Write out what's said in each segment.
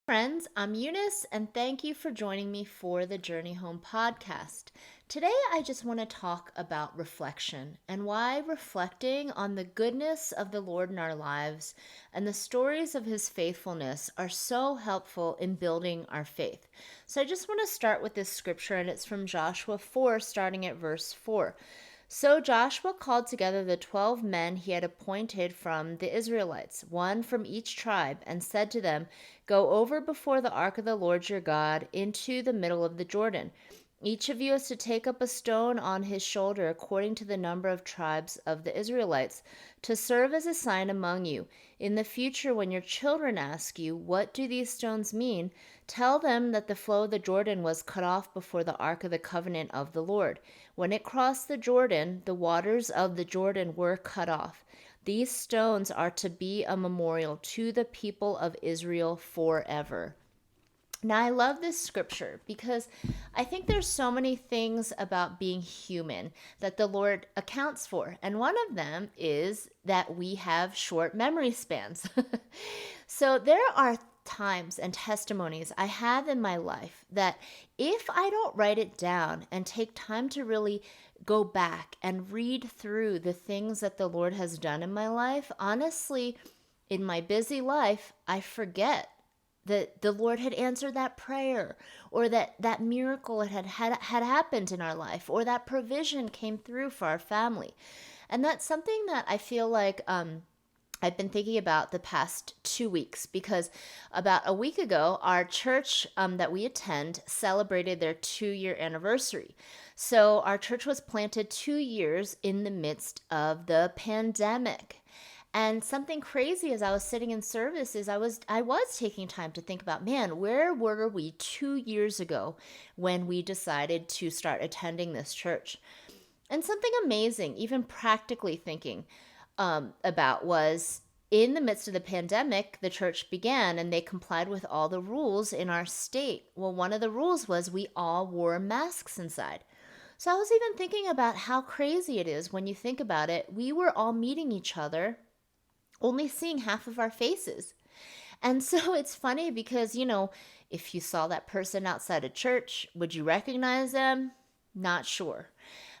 Friends, I'm Eunice, and thank you for joining me for the Journey Home podcast. Today, I just want to talk about reflection and why reflecting on the goodness of the Lord in our lives and the stories of his faithfulness are so helpful in building our faith. So, I just want to start with this scripture, and it's from Joshua 4, starting at verse 4. So Joshua called together the 12 men he had appointed from the Israelites, one from each tribe, and said to them, Go over before the ark of the Lord your God into the middle of the Jordan. Each of you is to take up a stone on his shoulder according to the number of tribes of the Israelites, to serve as a sign among you. In the future, when your children ask you, What do these stones mean? Tell them that the flow of the Jordan was cut off before the ark of the covenant of the Lord. When it crossed the Jordan, the waters of the Jordan were cut off. These stones are to be a memorial to the people of Israel forever. Now, I love this scripture because I think there's so many things about being human that the Lord accounts for. And one of them is that we have short memory spans. So there are times and testimonies I have in my life that if I don't write it down and take time to really go back and read through the things that the Lord has done in my life, honestly, in my busy life, I forget that the Lord had answered that prayer, or that miracle had happened in our life, or that provision came through for our family. And that's something that I feel like I've been thinking about the past 2 weeks, because about a week ago, our church that we attend celebrated their 2-year anniversary. So our church was planted 2 years in the midst of the pandemic. And something crazy as I was sitting in service is I was taking time to think about, man, where were we 2 years ago when we decided to start attending this church? And something amazing, even practically thinking about, was in the midst of the pandemic, the church began and they complied with all the rules in our state. Well, one of the rules was we all wore masks inside. So I was even thinking about how crazy it is when you think about it. We were all meeting each other only seeing half of our faces. And so it's funny because, if you saw that person outside a church, would you recognize them? Not sure.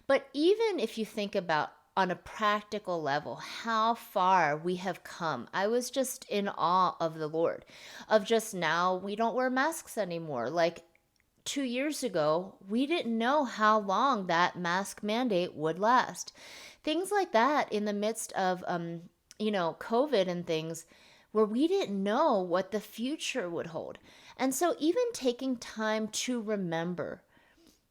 But even if you think about on a practical level, how far we have come. I was just in awe of the Lord, of just now we don't wear masks anymore. Like 2 years ago, we didn't know how long that mask mandate would last. Things like that in the midst of COVID and things where we didn't know what the future would hold. And so even taking time to remember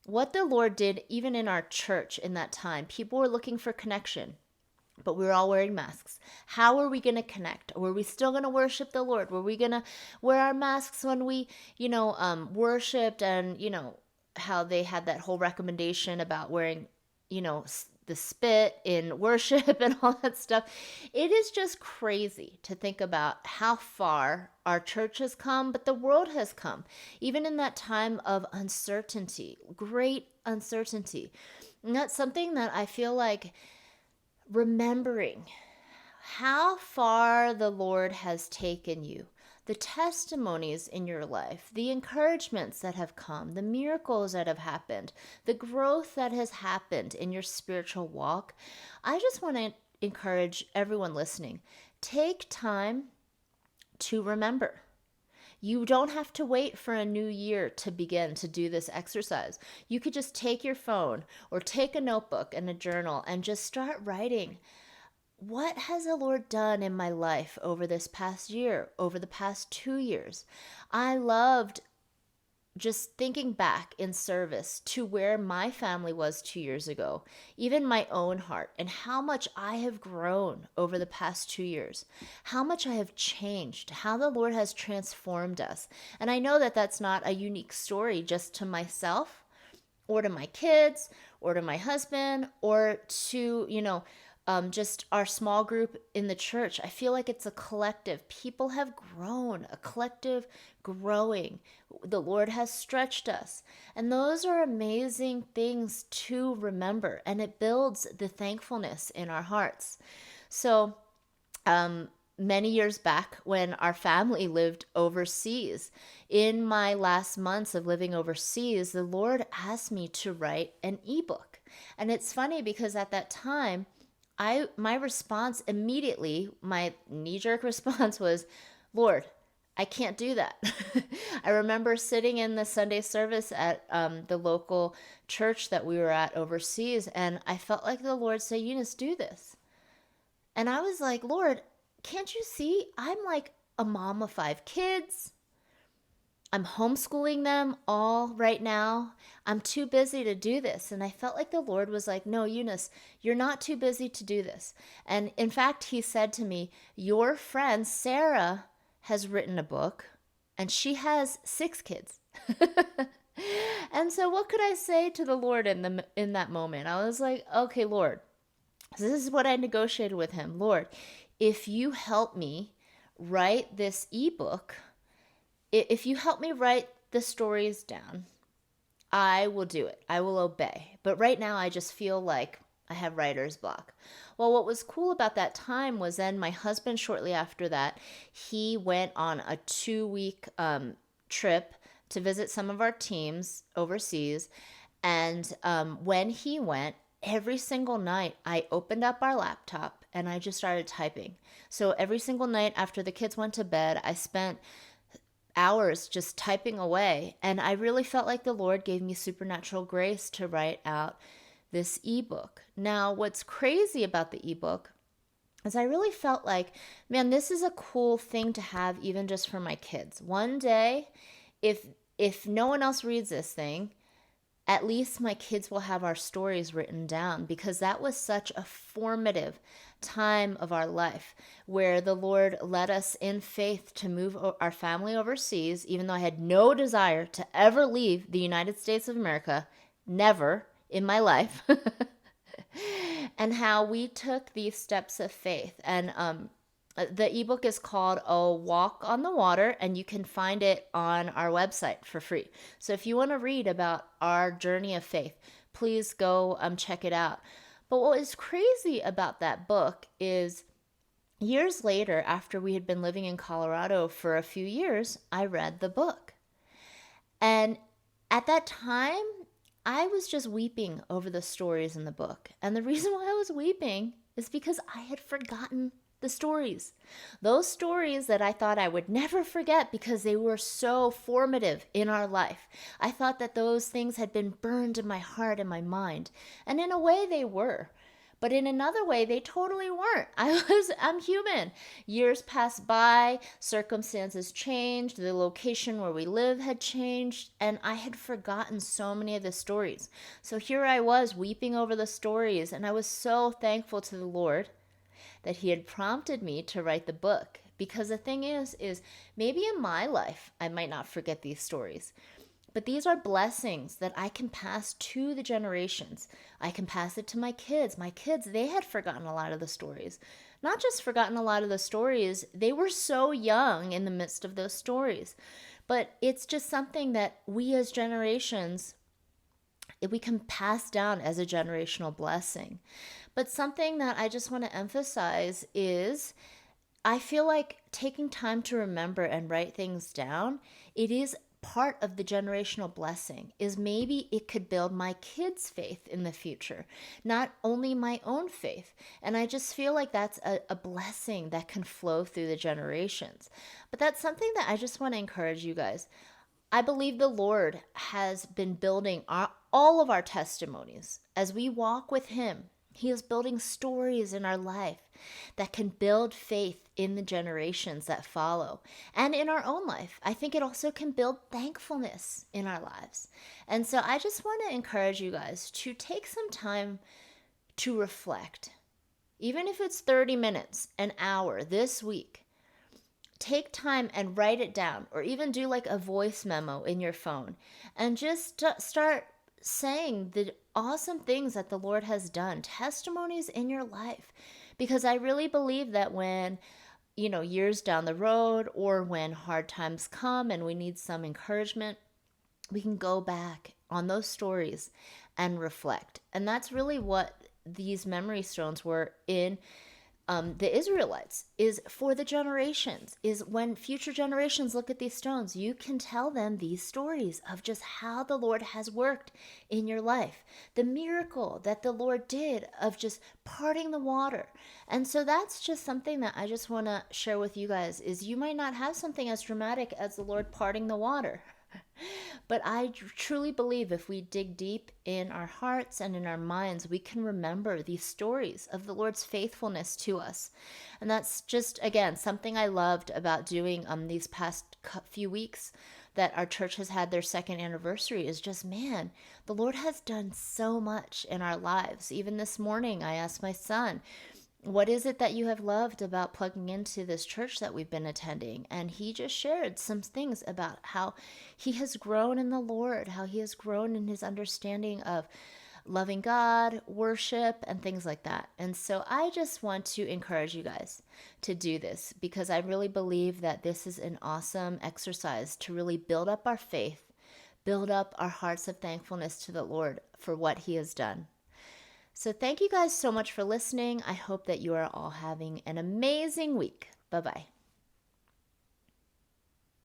what the Lord did, even in our church in that time, people were looking for connection, but we were all wearing masks. How are we going to connect? Were we still going to worship the Lord? Were we going to wear our masks when we, worshiped? And, how they had that whole recommendation about wearing, the spit in worship and all that stuff. It is just crazy to think about how far our church has come, but the world has come, even in that time of uncertainty, great uncertainty. And that's something that I feel like remembering how far the Lord has taken you, the testimonies in your life, the encouragements that have come, the miracles that have happened, the growth that has happened in your spiritual walk. I just want to encourage everyone listening, take time to remember. You don't have to wait for a new year to begin to do this exercise. You could just take your phone or take a notebook and a journal and just start writing. What has the Lord done in my life over this past year, over the past 2 years? I loved just thinking back in service to where my family was 2 years ago, even my own heart, and how much I have grown over the past 2 years, how much I have changed, how the Lord has transformed us. And I know that that's not a unique story just to myself or to my kids or to my husband or to, just our small group in the church. I feel like it's a collective. People have grown, a collective growing. The Lord has stretched us. And those are amazing things to remember. And it builds the thankfulness in our hearts. So, many years back when our family lived overseas. In my last months of living overseas, the Lord asked me to write an ebook. And it's funny because at that time, my response immediately, my knee-jerk response was, Lord, I can't do that. I remember sitting in the Sunday service at the local church that we were at overseas, and I felt like the Lord say, Eunice, do this. And I was like, Lord, can't you see? I'm like a mom of 5 kids. I'm homeschooling them all right now. I'm too busy to do this. And I felt like the Lord was like, no, Eunice, you're not too busy to do this. And in fact, he said to me, your friend Sarah has written a book and she has 6 kids. And so what could I say to the Lord in that moment? I was like, okay, Lord, this is what I negotiated with him. Lord, if you help me write this ebook, if you help me write the stories down, I will do it. I will obey. But right now, I just feel like I have writer's block. Well, what was cool about that time was then my husband, shortly after that, he went on a 2-week trip to visit some of our teams overseas. And when he went, every single night, I opened up our laptop and I just started typing. So every single night after the kids went to bed, I spent hours just typing away. And I really felt like the Lord gave me supernatural grace to write out this ebook. Now, what's crazy about the ebook is I really felt like, man, this is a cool thing to have even just for my kids. One day, if no one else reads this thing, at least my kids will have our stories written down, because that was such a formative time of our life where the Lord led us in faith to move our family overseas, even though I had no desire to ever leave the United States of America, never in my life, and how we took these steps of faith. And the ebook is called A Walk on the Water, and you can find it on our website for free. So if you want to read about our journey of faith, please go check it out. But what was crazy about that book is years later, after we had been living in Colorado for a few years, I read the book. And at that time, I was just weeping over the stories in the book. And the reason why I was weeping is because I had forgotten the stories. Those stories that I thought I would never forget because they were so formative in our life. I thought that those things had been burned in my heart and my mind. And in a way they were. But in another way, they totally weren't. I'm human. Years passed by, circumstances changed, the location where we live had changed, and I had forgotten so many of the stories. So here I was weeping over the stories, and I was so thankful to the Lord that he had prompted me to write the book. Because the thing is maybe in my life, I might not forget these stories. But these are blessings that I can pass to the generations. I can pass it to my kids. My kids, they had forgotten a lot of the stories. Not just forgotten a lot of the stories, they were so young in the midst of those stories. But it's just something that we as generations, we can pass down as a generational blessing. But something that I just want to emphasize is I feel like taking time to remember and write things down, it is part of the generational blessing. Is maybe it could build my kids' faith in the future, not only my own faith. And I just feel like that's a blessing that can flow through the generations. But that's something that I just want to encourage you guys. I believe the Lord has been building all of our testimonies as we walk with him. He is building stories in our life that can build faith in the generations that follow and in our own life. I think it also can build thankfulness in our lives. And so I just want to encourage you guys to take some time to reflect. Even if it's 30 minutes, an hour this week, take time and write it down, or even do like a voice memo in your phone and just start saying the awesome things that the Lord has done, testimonies in your life. Because I really believe that when, years down the road or when hard times come and we need some encouragement, we can go back on those stories and reflect. And that's really what these memory stones were in the Israelites, is for the generations, is when future generations look at these stones, you can tell them these stories of just how the Lord has worked in your life, the miracle that the Lord did of just parting the water. And so that's just something that I just want to share with you guys, is you might not have something as dramatic as the Lord parting the water. But I truly believe if we dig deep in our hearts and in our minds, we can remember these stories of the Lord's faithfulness to us. And that's just, again, something I loved about doing these past few weeks that our church has had their second anniversary, is just, man, the Lord has done so much in our lives. Even this morning, I asked my son, what is it that you have loved about plugging into this church that we've been attending? And he just shared some things about how he has grown in the Lord, how he has grown in his understanding of loving God, worship, and things like that. And so I just want to encourage you guys to do this, because I really believe that this is an awesome exercise to really build up our faith, build up our hearts of thankfulness to the Lord for what he has done. So thank you guys so much for listening. I hope that you are all having an amazing week. Bye-bye.